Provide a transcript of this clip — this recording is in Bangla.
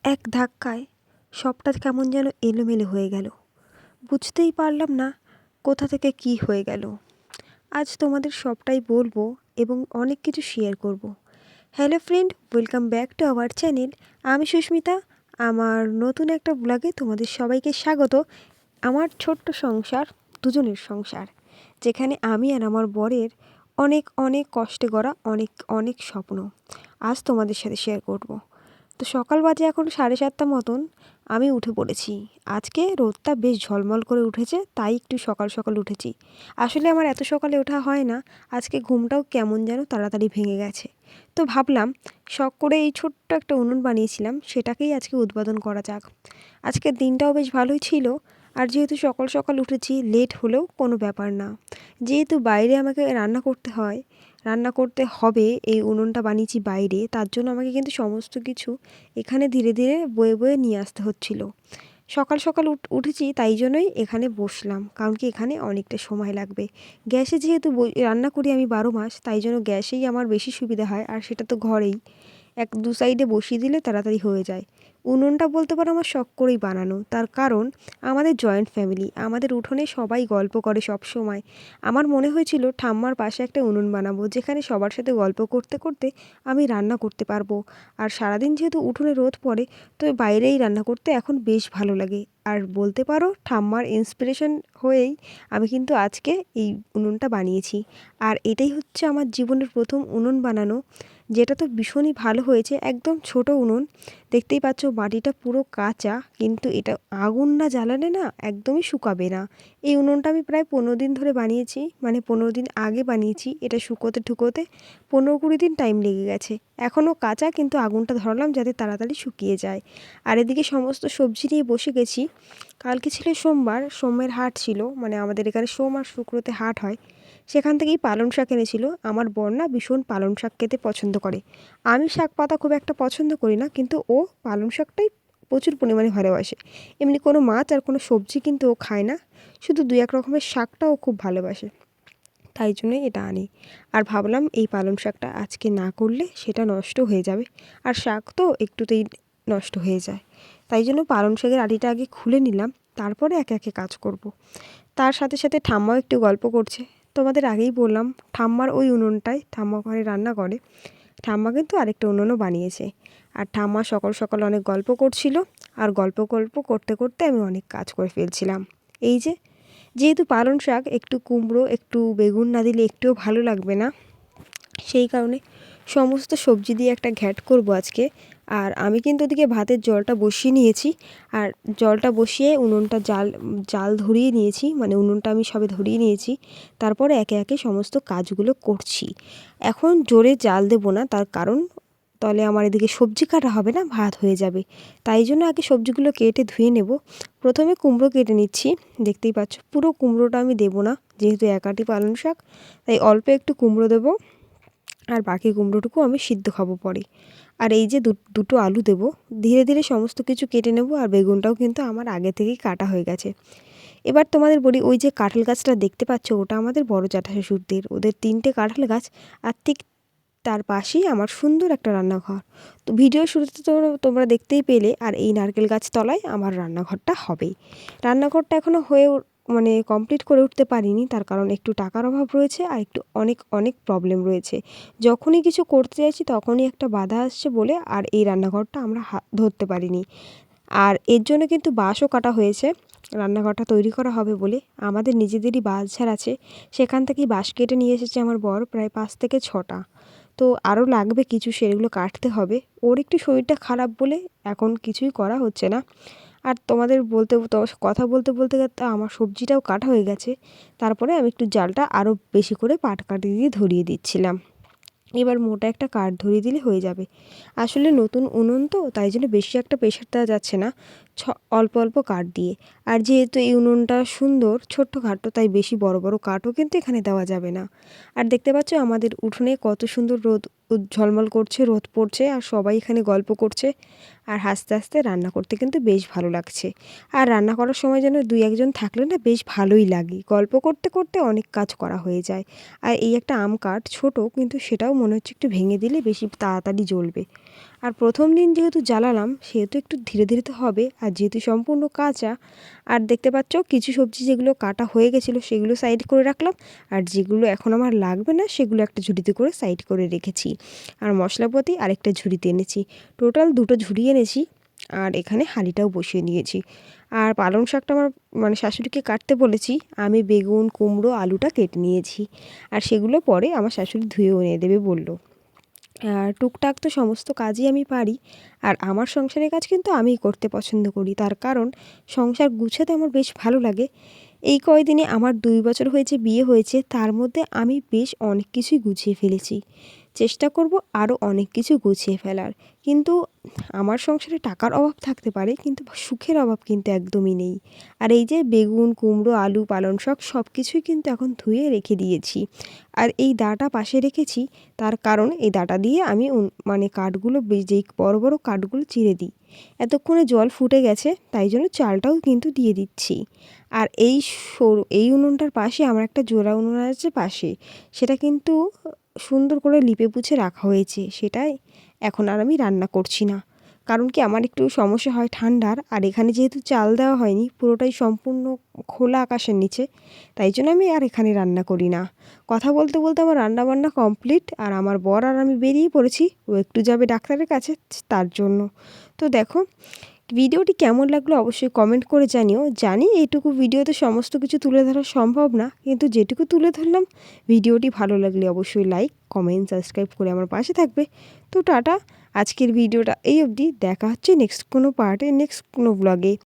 এক ধাক্কায় সবটা কেমন যেন এলোমেলো হয়ে গেল। বুঝতেই পারলাম না কোথা থেকে কী হয়ে গেল। আজ তোমাদের সবটাই বলবো এবং অনেক কিছু শেয়ার করব। Hello friend, welcome back to our channel. আমি সুস্মিতা। আমার নতুন একটা ব্লগে তোমাদের সবাইকে স্বাগত। আমার ছোট্ট সংসার, দুজনের সংসার, যেখানে আমি আর আমার বরের অনেক অনেক কষ্টে গড়া অনেক অনেক স্বপ্ন আজ তোমাদের সাথে শেয়ার করব। তো সকাল বাজে এখন 7:30 মতন। আমি উঠে পড়েছি। আজকে রোদটা বেশ ঝলমল করে উঠেছে, তাই একটু সকাল সকাল উঠেছি। আসলে আমার এত সকালে ওঠা হয় না। আজকে ঘুমটাও কেমন যেন তাড়াতাড়ি ভেঙে গেছে। তো ভাবলাম শখ করে এই ছোট্ট একটা উনুন বানিয়েছিলাম, সেটাকেই আজকে উদ্বোধন করা যাক। আজকের দিনটাও বেশ ভালোই ছিল। আর যেহেতু সকাল সকাল উঠেছি, লেট হলেও কোনো ব্যাপার না। যেহেতু বাইরে আমাকে রান্না করতে হবে, এই উনুনটা বানিয়েছি বাইরে, তার জন্য আমাকে কিন্তু সমস্ত কিছু এখানে ধীরে ধীরে বয়ে বয়ে নিয়ে আসতে হচ্ছিল। সকাল সকাল উঠেছি, তাই জন্যই এখানে বসলাম, কারণ কি এখানে অনেকটা সময় লাগবে। গ্যাসে যেহেতু রান্না করি আমি 12 মাস, তাই জন্য গ্যাসেই আমার বেশি সুবিধা হয়, আর সেটা তো ঘরেই দু সাইডে বসিয়ে দিলে তাড়াতাড়ি হয়ে যায়। উনুনটা বলতে পারো আমার শখ করেই বানানো, তার কারণ আমাদের জয়েন্ট ফ্যামিলি, আমাদের উঠোনে সবাই গল্প করে সব সময়। আমার মনে হয়েছিল ঠাম্মার পাশে একটা উনুন বানাবো, যেখানে সবার সাথে গল্প করতে করতে আমি রান্না করতে পারবো। আর সারাদিন যেহেতু উঠোনে রোদ পড়ে, তো বাইরেই রান্না করতে এখন বেশ ভালো লাগে। আর বলতে পারো ঠাম্মার ইন্সপিরেশন হয়েই আমি কিন্তু আজকে এই উনুনটা বানিয়েছি। আর এটাই হচ্ছে আমার জীবনের প্রথম উনুন বানানো, যেটা তো ভীষণই ভালো হয়েছে। একদম ছোট উনুন, দেখতেই পাচ্ছ মাটিটা পুরো কাঁচা, কিন্তু এটা আগুন না জ্বালালে না একদমই শুকাবে না। এই উনুনটা আমি প্রায় 15 দিন ধরে বানিয়েছি, মানে 15 দিন আগে বানিয়েছি। এটা শুকোতে ঠুকোতে 15-20 দিন টাইম লেগে গেছে। এখনও কাঁচা, কিন্তু আগুনটা ধরালাম যাতে তাড়াতাড়ি শুকিয়ে যায়। আর এদিকে সমস্ত সবজি নিয়ে বসে গেছি। কালকে ছিল সোমবার, সোমের হাট ছিল, মানে আমাদের এখানে সোম আর শুক্রতে হাট হয়। সেখান থেকেই পালং শাক এনেছিল। আমার বর না ভীষণ পালং শাক খেতে পছন্দ করে। আমি শাক পাতা খুব একটা পছন্দ করি না, কিন্তু ও পালং শাকটাই প্রচুর পরিমাণে ভালোবাসে। এমনি কোনো মাছ আর কোনো সবজি কিন্তু ও খায় না, শুধু 2-1 রকমের শাকটা ও খুব ভালোবাসে, তাই জন্যই এটা আনি। আর ভাবলাম এই পালং শাকটা আজকে না করলে সেটা নষ্ট হয়ে যাবে, আর শাক তো একটুতেই নষ্ট হয়ে যায়। তাই জন্য পালং শাকের আটিটা আগে খুলে নিলাম, তারপরে একে একে কাজ করব। তার সাথে সাথে ঠাম্মাও একটু গল্প করছে। তোমাদের আগেই বললাম ঠাম্মার ওই উনুনটায় ঠাম্মা ওখানে রান্না করে। ঠাম্মা কিন্তু আরেকটা উনুনও বানিয়েছে। আর ঠাম্মা সকাল সকাল অনেক গল্প করছিল, আর গল্প করতে করতে আমি অনেক কাজ করে ফেলছিলাম। এই যেহেতু পালং শাক একটু কুমড়ো একটু বেগুন না দিলে একটুও ভালো লাগবে না, সেই কারণে সমস্ত সবজি দিয়ে একটা ঘ্যাট করব আজকে। আর আমি কিন্তু ওদিকে ভাতের জলটা বসিয়ে নিয়েছি। আর জলটা বসিয়ে উনুনটা জাল ধরিয়ে নিয়েছি, মানে উনুনটা আমি সবে ধরিয়ে নিয়েছি। তারপরে একে একে সমস্ত কাজগুলো করছি। এখন জোরে জাল দেবো না, তার কারণ তাহলে আমার এদিকে সবজি কাটা হবে না, ভাত হয়ে যাবে। তাই জন্য আগে সবজিগুলো কেটে ধুয়ে নেব। প্রথমে কুমড়ো কেটে নিচ্ছি। দেখতেই পাচ্ছ পুরো কুমড়োটা আমি দেবো না, যেহেতু একাটি পালং শাক, তাই অল্প একটু কুমড়ো দেবো। আর বাকি কুমড়োটুকু আমি সিদ্ধ খাবো পরে। আর এই যে দুটো আলু দেবো। ধীরে ধীরে সমস্ত কিছু কেটে নেব। আর বেগুনটাও কিন্তু আমার আগে থেকেই কাটা হয়ে গেছে। এবার তোমাদের বলি, ওই যে কাঁঠাল গাছটা দেখতে পাচ্ছ, ওটা আমাদের বড় জ্যাঠা শ্বশুরদের, ওদের 3টে কাঁঠাল গাছ। আর ঠিক তার পাশেই আমার সুন্দর একটা রান্নাঘর। তো ভিডিও শুরুতে তো তোমরা দেখতেই পেলে। আর এই নারকেল গাছ তলায় আমার রান্নাঘরটা হবেই। রান্নাঘরটা এখনও মানে কমপ্লিট করে উঠতে পারিনি, তার কারণ একটু টাকার অভাব রয়েছে, আর একটু অনেক অনেক প্রবলেম রয়েছে। যখনই কিছু করতে চাইছি তখনই একটা বাধা আসছে বলে আর এই রান্নাঘরটা আমরা ধরতে পারিনি। আর এর জন্য কিন্তু বাঁশও কাটা হয়েছে, রান্নাঘরটা তৈরি করা হবে বলে। আমাদের নিজেদেরই বাঁশঝাড় আছে, সেখান থেকেই বাঁশ কেটে নিয়ে এসেছে আমার বর, প্রায় 5 থেকে 6টা। তো আরও লাগবে কিছু, সেগুলো কাটতে হবে। ওর একটু শরীরটা খারাপ বলে এখন কিছুই করা হচ্ছে না। আর তোমাদের কথা বলতে বলতে আমার সবজিটাও কাটা হয়ে গেছে। তারপরে আমি একটু জালটা আরও বেশি করে পাটকাঠি দিয়ে ধরিয়ে দিচ্ছিলাম। এবার মোটা একটা কাঠ ধরিয়ে দিলে হয়ে যাবে। আসলে নতুন উনুন তো, তাই জন্য বেশি একটা প্রেশার দেওয়া যাচ্ছে না, অল্প অল্প কাঠ দিয়ে। আর যেহেতু এই উনুনটা সুন্দর ছোট্টখাটো, তাই বেশি বড় বড় কাঠও কিন্তু এখানে দেওয়া যাবে না। আর দেখতে পাচ্ছ আমাদের উঠোনে কত সুন্দর রোদ ঝলমল করছে, রোদ পড়ছে, আর সবাই এখানে গল্প করছে। আর হাসতে হাসতে রান্না করতে কিন্তু বেশ ভালো লাগছে। আর রান্না করার সময় যেন 2-1 জন থাকলে না বেশ ভালোই লাগে, গল্প করতে করতে অনেক কাজ করা হয়ে যায়। আর এই একটা আম কাঠ ছোট, কিন্তু সেটাও মনে হচ্ছে একটু ভেঙে দিলে বেশি তাড়াতাড়ি জ্বলবে। আর প্রথম দিন যেহেতু জ্বালালাম সেহেতু একটু ধীরে ধীরে তো হবে, আর যেহেতু সম্পূর্ণ কাঁচা। আর দেখতে পাচ্ছ কিছু সবজি যেগুলো কাটা হয়ে গেছিলো সেগুলো সাইড করে রাখলাম, আর যেগুলো এখন আমার লাগবে না সেগুলো একটা ঝুড়িতে করে সাইড করে রেখেছি। আর মশলাপাতি আরেকটা ঝুড়িতে এনেছি, টোটাল 2টো ঝুড়ি এনেছি। আর এখানে হাঁড়িটাও বসিয়ে নিয়েছি। আর পালং শাকটা আমার শাশুড়িকে কাটতে বলেছি, আমি বেগুন কুমড়ো আলুটা কেটে নিয়েছি। আর সেগুলো পরে আমার শাশুড়ি ধুয়েও এনে দেবে বললো। আর টুকটাক তো সমস্ত কাজই আমি পারি। আর আমার সংসারের কাজ কিন্তু আমিই করতে পছন্দ করি, তার কারণ সংসার গুছাতে আমার বেশ ভালো লাগে। এই কয়দিনে আমার 2 বছর হয়েছে বিয়ে হয়েছে, তার মধ্যে আমি বেশ অনেক কিছুই গুছিয়ে ফেলেছি। চেষ্টা করব আরও অনেক কিছু গুছিয়ে ফেলার। কিন্তু আমার সংসারে টাকার অভাব থাকতে পারে, কিন্তু সুখের অভাব কিন্তু একদমই নেই। আর এই যে বেগুন কুমড়ো আলু পালং শাক সব কিছুই কিন্তু এখন ধুয়ে রেখে দিয়েছি। আর এই দাটা পাশে রেখেছি, তার কারণ এই দাটা দিয়ে আমি কাঠগুলো যেই বড় বড় কাঠগুলো চিড়ে দিই। এতক্ষণে জল ফুটে গেছে, তাই জন্য চালটাও কিন্তু দিয়ে দিচ্ছি। আর এই উনুনটার পাশে আমার একটা জোড়া উনুন আছে পাশে, সেটা কিন্তু সুন্দর করে লিপে পুছে রাখা হয়েছে। সেটাই এখন আর আমি রান্না করছি না, কারণ কি আমার একটু সমস্যা হয় ঠান্ডার। আর এখানে যেহেতু চাল দেওয়া হয়নি, পুরোটাই সম্পূর্ণ খোলা আকাশের নিচে, তাই জন্য আমি আর এখানে রান্না করি না। কথা বলতে বলতে আমার রান্না বান্না কমপ্লিট, আর আমার বর আর আমি বেরিয়ে পড়েছি, ও একটু যাবে ডাক্তারের কাছে, তার জন্য। তো দেখো ভিডিওটি কেমন লাগলো অবশ্যই কমেন্ট করে জানিও। জানি এইটুকু ভিডিওতে সমস্ত কিছু তুলে ধরা সম্ভব না, কিন্তু যেটুকু তুলে ধরলাম, ভিডিওটি ভালো লাগলে অবশ্যই লাইক কমেন্ট সাবস্ক্রাইব করে আমার পাশে থাকবে। তো টাটা, আজকের ভিডিওটা এই অবধি, দেখা হচ্ছে নেক্সট কোনো পার্টে নেক্সট কোনো ব্লগে।